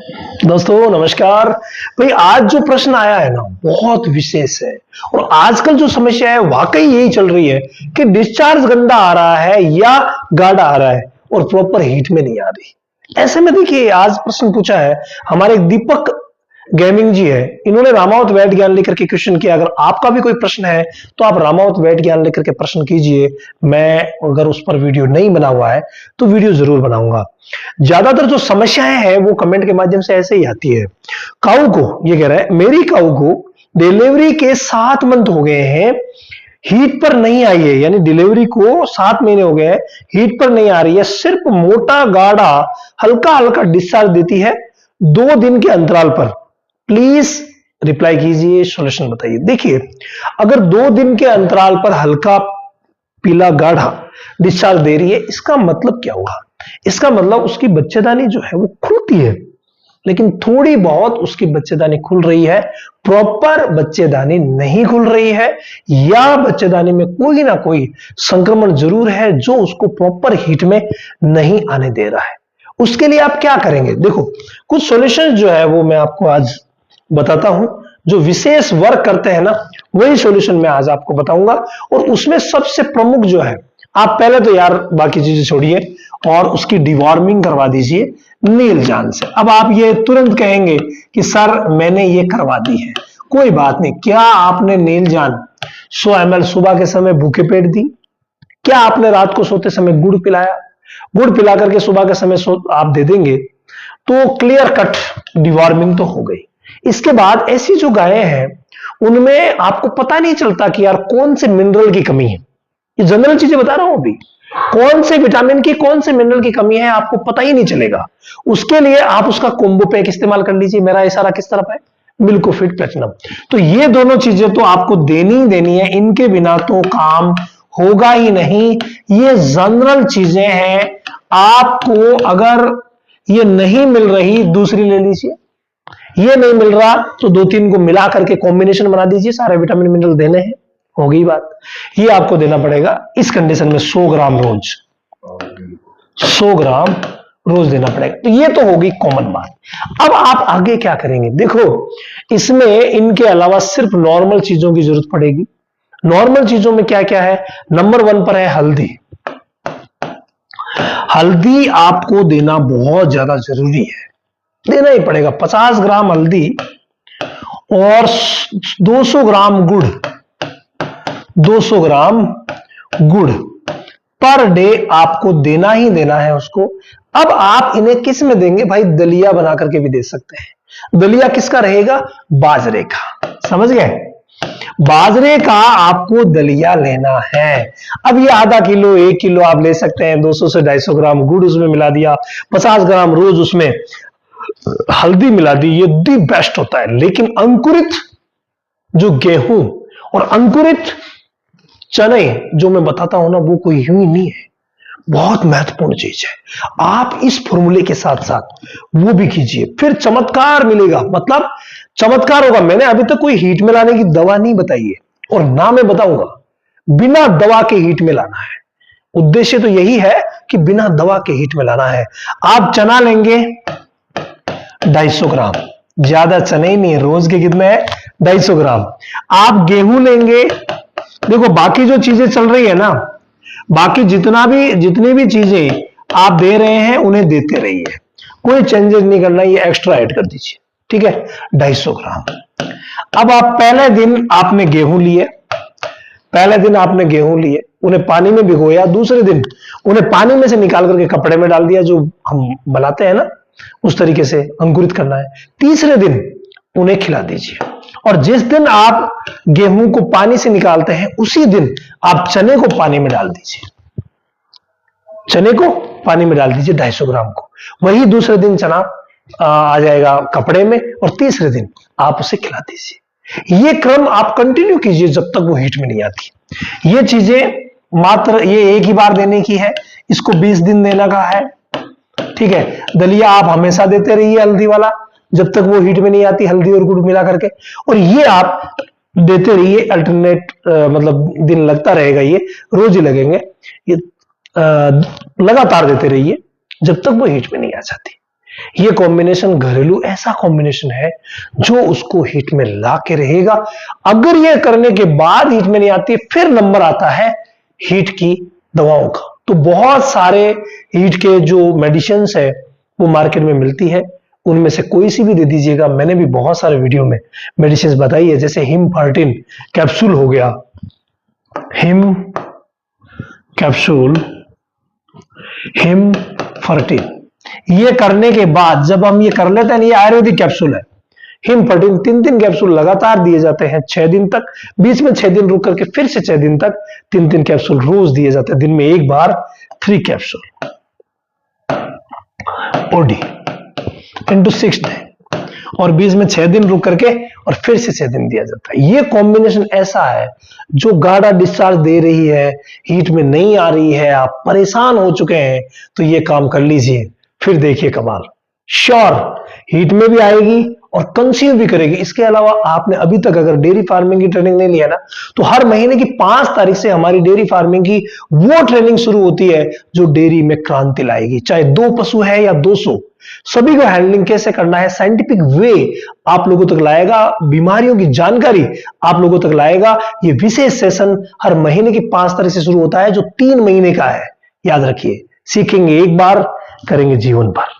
दोस्तों नमस्कार। भाई आज जो प्रश्न आया है ना बहुत विशेष है और आजकल जो समस्या है वाकई यही चल रही है कि डिस्चार्ज गंदा आ रहा है या गाढ़ा आ रहा है और प्रॉपर हीट में नहीं आ रही। ऐसे में देखिए आज प्रश्न पूछा है हमारे एक दीपक गेमिंग जी है, इन्होंने रामावत वैद ज्ञान लेकर के क्वेश्चन किया। अगर आपका भी कोई प्रश्न है तो आप रामावत वैद ज्ञान लेकर के प्रश्न कीजिए। मैं अगर उस पर वीडियो नहीं बना हुआ है तो वीडियो जरूर बनाऊंगा। ज्यादातर जो समस्याएं हैं वो कमेंट के माध्यम से ऐसे ही आती है। काऊ को ये कह रहा है मेरी काऊ को डिलीवरी के 7 मंथ हो गए हैं, हीट पर नहीं आई है, यानी डिलीवरी को 7 महीने हो गए हैं, हीट पर नहीं आ रही है, सिर्फ मोटा गाढ़ा हल्का हल्का डिस्चार्ज देती है 2 दिन के अंतराल पर। प्लीज रिप्लाई कीजिए, सॉल्यूशन बताइए। देखिए अगर 2 दिन के अंतराल पर हल्का पीला गाढ़ा डिस्चार्ज दे रही है इसका मतलब क्या हुआ? इसका मतलब उसकी बच्चेदानी जो है वो खुलती है, लेकिन थोड़ी बहुत उसकी बच्चेदानी खुल रही है, प्रॉपर बच्चेदानी नहीं खुल रही है, या बच्चेदानी में कोई ना कोई संक्रमण जरूर है जो उसको प्रॉपर हीट में नहीं आने दे रहा है। उसके लिए आप क्या करेंगे? देखो कुछ सॉल्यूशन जो है वो मैं आपको आज बताता हूं, जो विशेष वर्क करते हैं ना वही सॉल्यूशन मैं आज आपको बताऊंगा। और उसमें सबसे प्रमुख जो है, आप पहले तो यार बाकी चीजें छोड़िए और उसकी डिवॉर्मिंग करवा दीजिए नील जान से। अब आप ये तुरंत कहेंगे कि सर मैंने ये करवा दी है, कोई बात नहीं। क्या आपने नील जान 100 ml सुबह के समय भूखे पेट दी? क्या आपने रात को सोते समय गुड़ पिलाया? गुड़ पिला करके सुबह के समय आप दे देंगे तो क्लियर कट डिवॉर्मिंग तो हो गई। इसके बाद ऐसी जो गायें हैं उनमें आपको पता नहीं चलता कि यार कौन से मिनरल की कमी है, ये जनरल चीजें बता रहा हूं अभी, कौन से विटामिन की कौन से मिनरल की कमी है आपको पता ही नहीं चलेगा। उसके लिए आप उसका कोम्बो पैक इस्तेमाल कर लीजिए। मेरा इशारा किस तरफ है? मिल्कोफिट प्लेटिनम। तो ये दोनों चीजें तो आपको देनी ही देनी है, इनके बिना तो काम होगा ही नहीं। ये जनरल चीजें हैं, आपको अगर ये नहीं मिल रही दूसरी ले लीजिए, ये नहीं मिल रहा तो 2-3 को मिला करके कॉम्बिनेशन बना दीजिए, सारे विटामिन मिनरल देने हैं, हो गई बात। ये आपको देना पड़ेगा इस कंडीशन में 100 ग्राम रोज, 100 ग्राम रोज देना पड़ेगा। तो ये तो होगी कॉमन बात। अब आप आगे क्या करेंगे? देखो इसमें इनके अलावा सिर्फ नॉर्मल चीजों की जरूरत पड़ेगी। नॉर्मल चीजों में क्या क्या है? नंबर 1 पर है हल्दी। हल्दी आपको देना बहुत ज्यादा जरूरी है, देना ही पड़ेगा। 50 ग्राम हल्दी और 200 ग्राम गुड़, 200 ग्राम गुड़ पर डे आपको देना ही देना है उसको। अब आप इन्हें किस में देंगे? भाई दलिया बना करके भी दे सकते हैं। दलिया किसका रहेगा? बाजरे का। समझ गए? बाजरे का आपको दलिया लेना है। अब ये आधा किलो 1 किलो आप ले सकते हैं, 200 से 250 ग्राम गुड़ उसमें मिला दिया, 50 ग्राम रोज उसमें हल्दी मिला दी, ये दी बेस्ट होता है। लेकिन अंकुरित जो गेहूं और अंकुरित चने जो मैं बताता हूं ना वो कोई यूं ही नहीं है, बहुत महत्वपूर्ण चीज है। आप इस फॉर्मूले के साथ साथ वो भी कीजिए, फिर चमत्कार मिलेगा। मतलब चमत्कार होगा। मैंने अभी तक कोई हीट में लाने की दवा नहीं बताई है और ना मैं बताऊंगा। बिना दवा के हीट में लाना है, उद्देश्य तो यही है कि बिना दवा के हीट में लाना है। आप चना लेंगे 250 ग्राम, ज्यादा चने ही नहीं है, रोज के कितने हैं? 250 ग्राम। आप गेहूं लेंगे, देखो बाकी जो चीजें चल रही है ना, बाकी जितनी भी चीजें आप दे रहे हैं उन्हें देते रहिए, कोई चेंजेस नहीं करना, ये एक्स्ट्रा ऐड कर दीजिए, ठीक है? 250 ग्राम। अब आप पहले दिन आपने गेहूं लिए, उन्हें पानी में भिगोया, दूसरे दिन उन्हें पानी में से निकाल करके कपड़े में डाल दिया, जो हम बनाते हैं ना उस तरीके से अंकुरित करना है। तीसरे दिन उन्हें खिला दीजिए। और जिस दिन आप गेहूं को पानी से निकालते हैं उसी दिन आप चने को पानी में डाल दीजिए, 250 ग्राम को। वही दूसरे दिन चना आ जाएगा कपड़े में और तीसरे दिन आप उसे खिला दीजिए। ये क्रम आप कंटिन्यू कीजिए जब तक वो हीट में नहीं आती। ये चीजें मात्र ये एक ही बार देने की है, इसको 20 दिन देने का है, ठीक है? दलिया आप हमेशा देते रहिए हल्दी वाला जब तक वो हीट में नहीं आती, हल्दी और गुड़ मिला करके। और ये आप देते रहिए अल्टरनेट, मतलब दिन लगता रहेगा, ये रोज ही लगेंगे, ये लगातार देते रहिए जब तक वो हीट में नहीं आ जाती। ये कॉम्बिनेशन घरेलू ऐसा कॉम्बिनेशन है जो उसको हीट में ला के रहेगा। अगर ये करने के बाद हीट में नहीं आती, फिर नंबर आता है हीट की दवाओं का। तो बहुत सारे हीट के जो मेडिसिन है वो मार्केट में मिलती है, उनमें से कोई सी भी दे दीजिएगा। मैंने भी बहुत सारे वीडियो में मेडिसिन बताई है, जैसे हिम-फर्टिन कैप्सूल हो गया, हिम कैप्सूल, हिम-फर्टिन। ये करने के बाद जब हम ये कर लेते हैं, ये आयुर्वेदिक कैप्सूल है, हिम-फर्टिन 3-3 कैप्सूल लगातार दिए जाते हैं 6 दिन तक, बीच में 6 दिन रुक करके फिर से 6 दिन तक 3-3 कैप्सूल रोज दिए जाते हैं, दिन में एक बार 3 कैप्सूल ओडी इंटू 6 डे, और बीच में 6 दिन रुक करके और फिर से 6 दिन दिया जाता है। ये कॉम्बिनेशन ऐसा है जो गाढ़ा डिस्चार्ज दे रही है, हीट में नहीं आ रही है, आप परेशान हो चुके हैं, तो ये काम कर लीजिए, फिर देखिए कमाल। श्योर हीट में भी आएगी और कंसीव भी करेगी। इसके अलावा आपने अभी तक अगर डेयरी फार्मिंग की ट्रेनिंग नहीं लिया ना, तो हर महीने की 5 तारीख से हमारी डेयरी फार्मिंग की वो ट्रेनिंग शुरू होती है जो डेयरी में क्रांति लाएगी। चाहे 2 पशु है या 200, सभी को हैंडलिंग कैसे करना है साइंटिफिक वे आप लोगों तक लाएगा, बीमारियों की जानकारी आप लोगों तक लाएगा। ये विशेष सेशन हर महीने की 5 तारीख से शुरू होता है जो 3 महीने का है। याद रखिए, सीखेंगे एक बार, करेंगे जीवन भर।